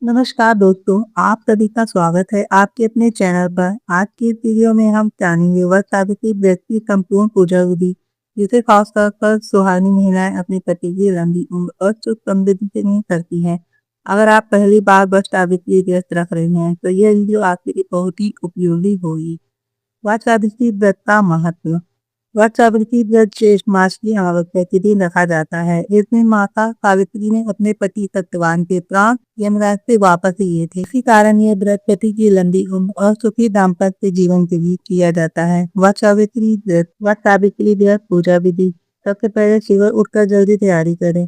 नमस्कार दोस्तों, आप सभी का स्वागत है आपके अपने चैनल पर। आज की इस वीडियो में हम जानेंगे वट सावित्री व्रत की संपूर्ण पूजा विधि, जिसे खासतौर पर सुहागिन महिलाएं अपने पति की लंबी उम्र और सुख समृद्धि के लिए करती हैं। अगर आप पहली बार वट सावित्री व्रत रख रहे हैं तो यह वीडियो आपके लिए बहुत ही उपयोगी होगी। वट सावित्री व्रत का महत्व। वट सावित्री व्रत ज्येष्ठ मास की अमावस्या के दिन रखा जाता है। इसमें माता सावित्री ने अपने पति सत्यवान के प्राण यमराज से वापस लिए थे। इसी कारण यह व्रत पति की लंबी उम्र और सुखी दाम्पत्य जीवन के लिए किया जाता है। वट सावित्री व्रत पूजा विधि। सबसे पहले सुबह उठकर जल्दी तैयारी करें।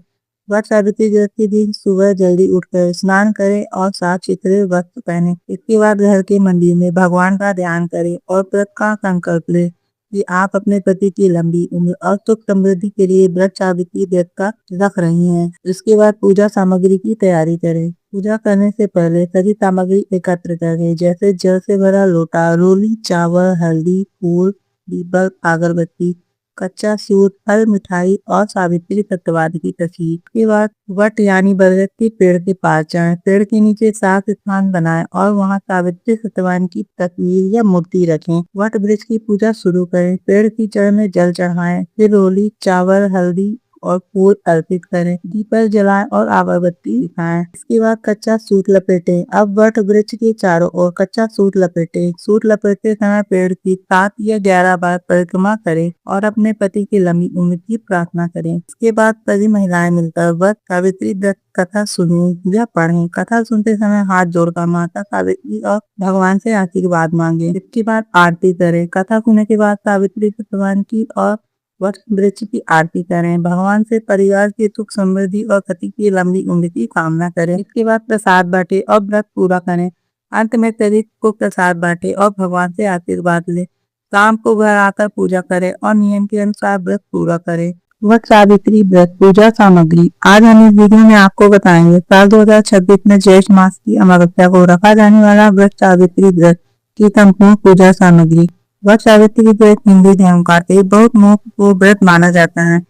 वट सावित्री व्रत के दिन सुबह जल्दी उठकर स्नान करें और साफ सुथरे वस्त्र पहने। इसके बाद घर के मंदिर में भगवान का ध्यान करें और व्रत का संकल्प लें कि आप अपने पति की लंबी उम्र और सुख समृद्धि के लिए व्रत सावित्री व्रत का रख रही हैं। इसके बाद पूजा सामग्री की तैयारी करें। पूजा करने से पहले सभी सामग्री एकत्र करें, जैसे जल से भरा लोटा, रोली, चावल, हल्दी, फूल, दीपक, अगरबत्ती, कच्चा सूत, फल, मिठाई और सावित्री सत्यवान की तस्वीर। के बाद वट यानी बरगद के पेड़ के पास जाएं। पेड़ के नीचे साफ स्थान बनाएं और वहां सावित्री सत्यवान की तस्वीर या मूर्ति रखें। वट वृक्ष की पूजा शुरू करें। पेड़ की जड़ में जल चढ़ाएं, फिर रोली, चावल, हल्दी और फूल अर्पित करें। दीपक जलाएं और अगरबत्ती दिखाएं। इसके बाद कच्चा सूत लपेटें। अब वट वृक्ष के चारों ओर कच्चा सूत लपेटें। सूत लपेटते समय पेड़ की 7 या 11 बार परिक्रमा करें और अपने पति की लंबी उम्र की प्रार्थना करें। इसके बाद सभी महिलाएं मिलकर वट सावित्री व्रत कथा सुनें या पढ़ें। कथा सुनते समय हाथ जोड़कर माता सावित्री और भगवान से आशीर्वाद मांगे। इसके बाद आरती करें। कथा सुनने के बाद सावित्री सत्यवान की और वट वृक्ष की आरती करें। भगवान से परिवार की सुख समृद्धि और पति की लंबी उम्र की कामना करें। इसके बाद प्रसाद बांटे और व्रत पूरा करें। अंत में सभी को प्रसाद बांटे और भगवान से आशीर्वाद ले। शाम को घर आकर पूजा करें और नियम के अनुसार व्रत पूरा करें। वट सावित्री व्रत पूजा सामग्री। आज हम इस वीडियो में आपको बताएंगे साल 2026 में ज्येष्ठ मास की अमावस्या को रखा जाने वाला वट सावित्री व्रत की संपूर्ण पूजा सामग्री। वट सावित्री व्रत हिंदू धर्म का एक बहुत महत्वपूर्ण व्रत माना जाता है।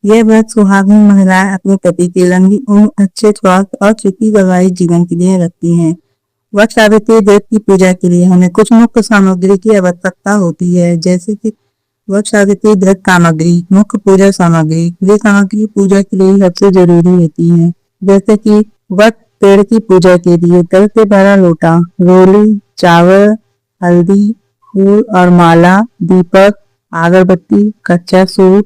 यह व्रत सुहागिन महिलाएं अपने पति की लंबी उम्र, अच्छे स्वास्थ्य और सुखी वैवाहिक जीवन के लिए रखती हैं। वट सावित्री व्रत की पूजा के लिए हमें कुछ मुख्य सामग्री की आवश्यकता होती है, जैसे कि वट सावित्री व्रत सामग्री, मुख्य पूजा सामग्री। ये सामग्री पूजा के लिए सबसे जरूरी होती है, जैसे कि वट पेड़ की पूजा के लिए जल से भरा लोटा, रोली, चावल, हल्दी, फूल और माला, दीपक, अगरबत्ती, कच्चा सूत,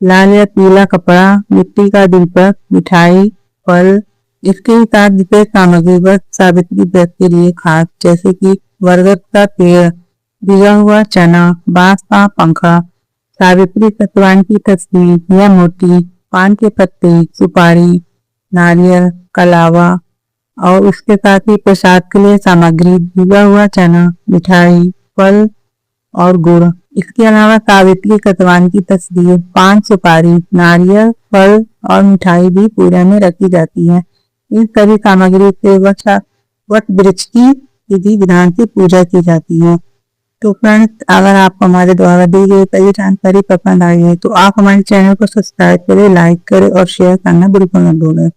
लाल या पीला कपड़ा, मिट्टी का दीपक, मिठाई, फल। इसके साथ विशेष सामग्री वट सावित्री व्रत के लिए खास, जैसे कि बरगद का पेड़, भिगा हुआ चना, बांस का पंखा, सावित्री सत्यवान की तस्वीर या मूर्ति, पान के पत्ते, सुपारी, नारियल, कलावा और उसके साथ ही प्रसाद के लिए सामग्री भिगा हुआ चना, मिठाई, फल और गुड़। इसके अलावा सावित्री सत्यवान की तस्वीर, पान, सुपारी, नारियल, फल और मिठाई भी पूजा में रखी जाती है। इन सभी सामग्री से वट वृक्ष की विधि विधान से पूजा की जाती है। तो फ्रेंड्स, अगर आपको हमारे द्वारा दी गई सभी जानकारी पसंद आई है तो आप हमारे चैनल को सब्सक्राइब करें, लाइक करें और शेयर करना बिल्कुल न भूलें।